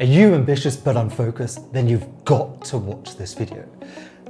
Are you ambitious but unfocused? Then you've got to watch this video.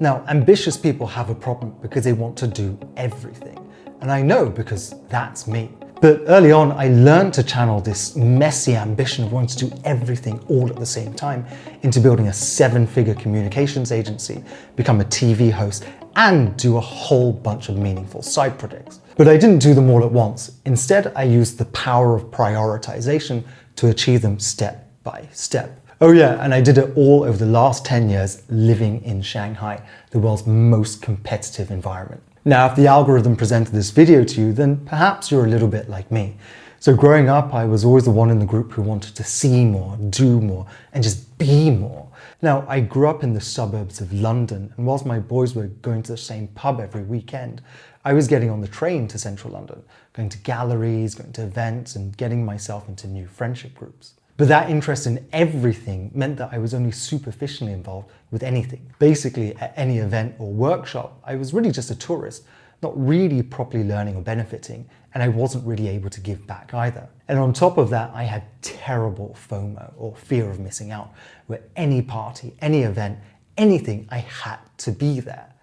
Now, ambitious people have a problem because they want to do everything. And I know because that's me. But early on, I learned to channel this messy ambition of wanting to do everything all at the same time into building a 7-figure communications agency, become a TV host, and do a whole bunch of meaningful side projects. But I didn't do them all at once. Instead, I used the power of prioritization to achieve them step by step. Oh yeah, and I did it all over the last 10 years living in Shanghai, the world's most competitive environment. Now, if the algorithm presented this video to you, then perhaps you're a little bit like me. So growing up, I was always the one in the group who wanted to see more, do more, and just be more. Now, I grew up in the suburbs of London, and whilst my boys were going to the same pub every weekend, I was getting on the train to central London, going to galleries, going to events, and getting myself into new friendship groups. But that interest in everything meant that I was only superficially involved with anything. Basically, at any event or workshop, I was really just a tourist, not really properly learning or benefiting, and I wasn't really able to give back either. And on top of that, I had terrible FOMO, or fear of missing out, where any party, any event, anything, I had to be there.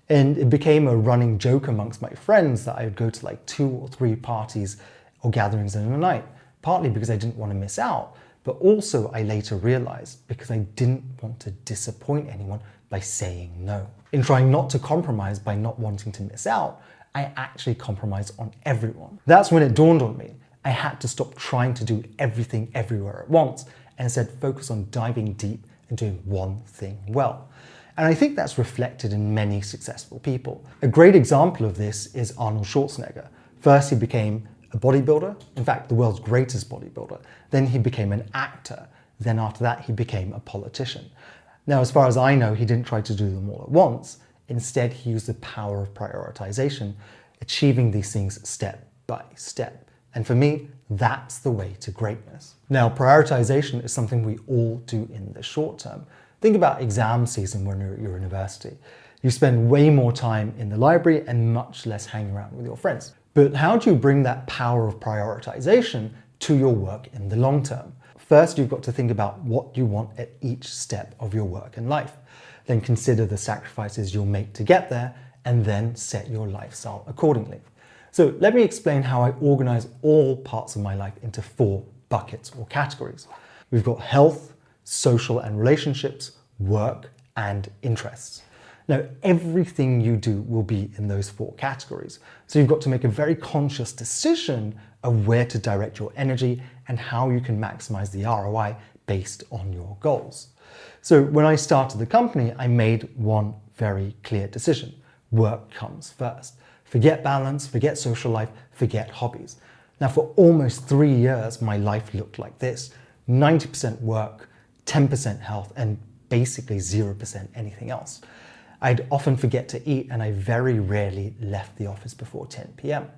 And it became a running joke amongst my friends that I would go to like 2 or 3 parties or gatherings in a night, partly because I didn't want to miss out, but also I later realized because I didn't want to disappoint anyone by saying no. In trying not to compromise by not wanting to miss out, I actually compromised on everyone. That's when it dawned on me. I had to stop trying to do everything everywhere at once and instead focus on diving deep and doing one thing well. And I think that's reflected in many successful people. A great example of this is Arnold Schwarzenegger. First, he became a bodybuilder, in fact, the world's greatest bodybuilder. Then he became an actor. Then after that, he became a politician. Now, as far as I know, he didn't try to do them all at once. Instead, he used the power of prioritization, achieving these things step by step. And for me, that's the way to greatness. Now, prioritization is something we all do in the short term. Think about exam season when you're at your university. You spend way more time in the library and much less hanging around with your friends. But how do you bring that power of prioritization to your work in the long term? First, you've got to think about what you want at each step of your work and life. Then consider the sacrifices you'll make to get there, and then set your lifestyle accordingly. So let me explain how I organize all parts of my life into 4 buckets or categories. We've got health, social and relationships, work, and interests. Now, everything you do will be in those 4 categories. So you've got to make a very conscious decision of where to direct your energy and how you can maximize the ROI based on your goals. So when I started the company, I made one very clear decision. Work comes first. Forget balance, forget social life, forget hobbies. Now, for almost 3 years, my life looked like this: 90% work, 10% health, and basically 0% anything else. I'd often forget to eat, and I very rarely left the office before 10 p.m.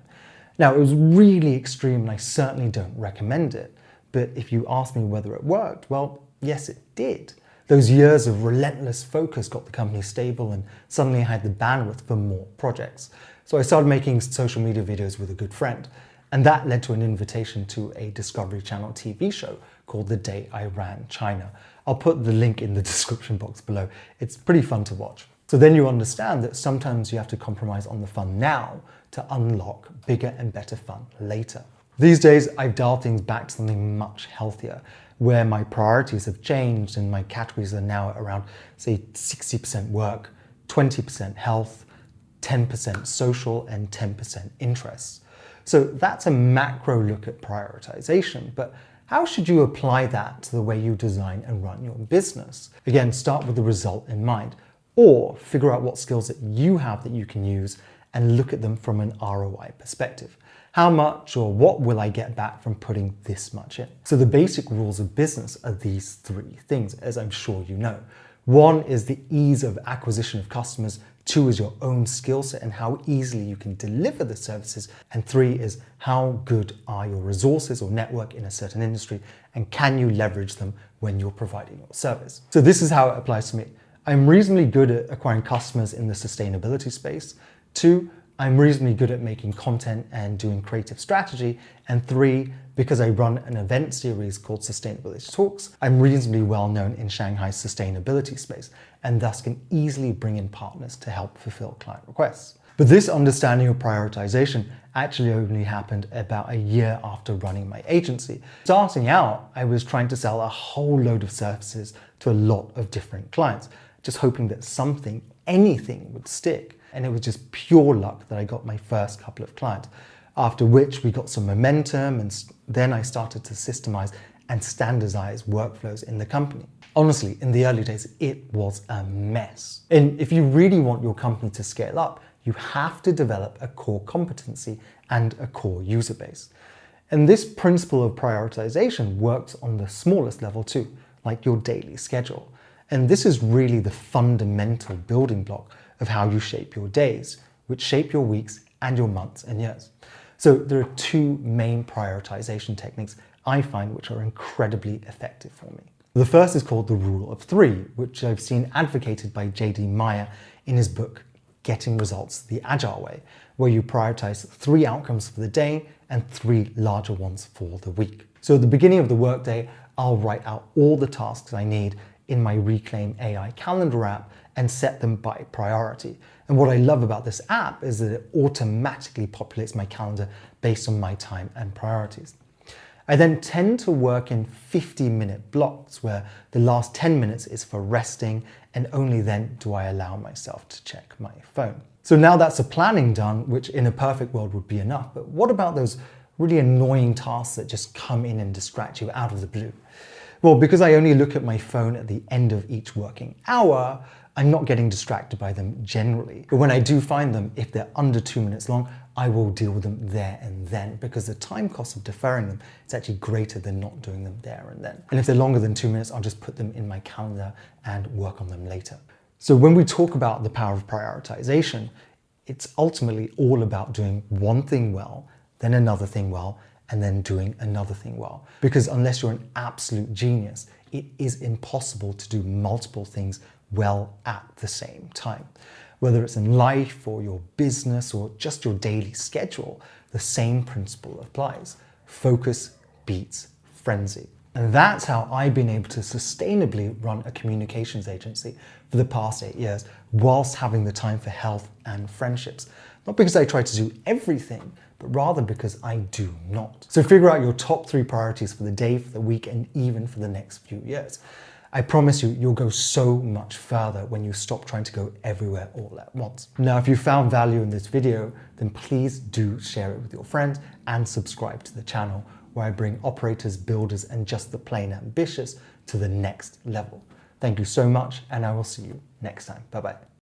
Now, it was really extreme, and I certainly don't recommend it. But if you ask me whether it worked, well, yes, it did. Those years of relentless focus got the company stable, and suddenly I had the bandwidth for more projects. So I started making social media videos with a good friend, and that led to an invitation to a Discovery Channel TV show called The Day I Ran China. I'll put the link in the description box below. It's pretty fun to watch. So then you understand that sometimes you have to compromise on the fun now to unlock bigger and better fun later. These days, I've dialed things back to something much healthier, where my priorities have changed and my categories are now around, say, 60% work, 20% health, 10% social, and 10% interests. So that's a macro look at prioritization, but how should you apply that to the way you design and run your business? Again, start with the result in mind, or figure out what skills that you have that you can use and look at them from an ROI perspective. How much or what will I get back from putting this much in? So the basic rules of business are these 3 things, as I'm sure you know. 1 is the ease of acquisition of customers. 2 is your own skill set and how easily you can deliver the services. And 3 is how good are your resources or network in a certain industry, and can you leverage them when you're providing your service? So this is how it applies to me. I'm reasonably good at acquiring customers in the sustainability space. 2, I'm reasonably good at making content and doing creative strategy. And 3, because I run an event series called Sustainability Talks, I'm reasonably well known in Shanghai's sustainability space and thus can easily bring in partners to help fulfill client requests. But this understanding of prioritization actually only happened about a year after running my agency. Starting out, I was trying to sell a whole load of services to a lot of different clients, just hoping that something, anything would stick. And it was just pure luck that I got my first couple of clients, after which we got some momentum, and then I started to systemize and standardize workflows in the company. Honestly, in the early days, it was a mess. And if you really want your company to scale up, you have to develop a core competency and a core user base. And this principle of prioritization works on the smallest level too, like your daily schedule. And this is really the fundamental building block of how you shape your days, which shape your weeks and your months and years. So there are 2 main prioritization techniques I find which are incredibly effective for me. The first is called the rule of 3, which I've seen advocated by J.D. Meyer in his book, Getting Results the Agile Way, where you prioritize 3 outcomes for the day and 3 larger ones for the week. So at the beginning of the workday, I'll write out all the tasks I need in my Reclaim AI calendar app and set them by priority. And what I love about this app is that it automatically populates my calendar based on my time and priorities. I then tend to work in 50-minute blocks where the last 10 minutes is for resting, and only then do I allow myself to check my phone. So now that's the planning done, which in a perfect world would be enough. But what about those really annoying tasks that just come in and distract you out of the blue? Well, because I only look at my phone at the end of each working hour, I'm not getting distracted by them generally. But when I do find them, if they're under 2 minutes long, I will deal with them there and then, because the time cost of deferring them is actually greater than not doing them there and then. And if they're longer than 2 minutes, I'll just put them in my calendar and work on them later. So when we talk about the power of prioritization, it's ultimately all about doing one thing well, then another thing well, and then doing another thing well. Because unless you're an absolute genius, it is impossible to do multiple things well at the same time. Whether it's in life or your business or just your daily schedule, the same principle applies. Focus beats frenzy. And that's how I've been able to sustainably run a communications agency for the past 8 years, whilst having the time for health and friendships. Not because I try to do everything, but rather because I do not. So figure out your top 3 priorities for the day, for the week, and even for the next few years. I promise you, you'll go so much further when you stop trying to go everywhere all at once. Now, if you found value in this video, then please do share it with your friends and subscribe to the channel, where I bring operators, builders, and just the plain ambitious to the next level. Thank you so much, and I will see you next time. Bye-bye.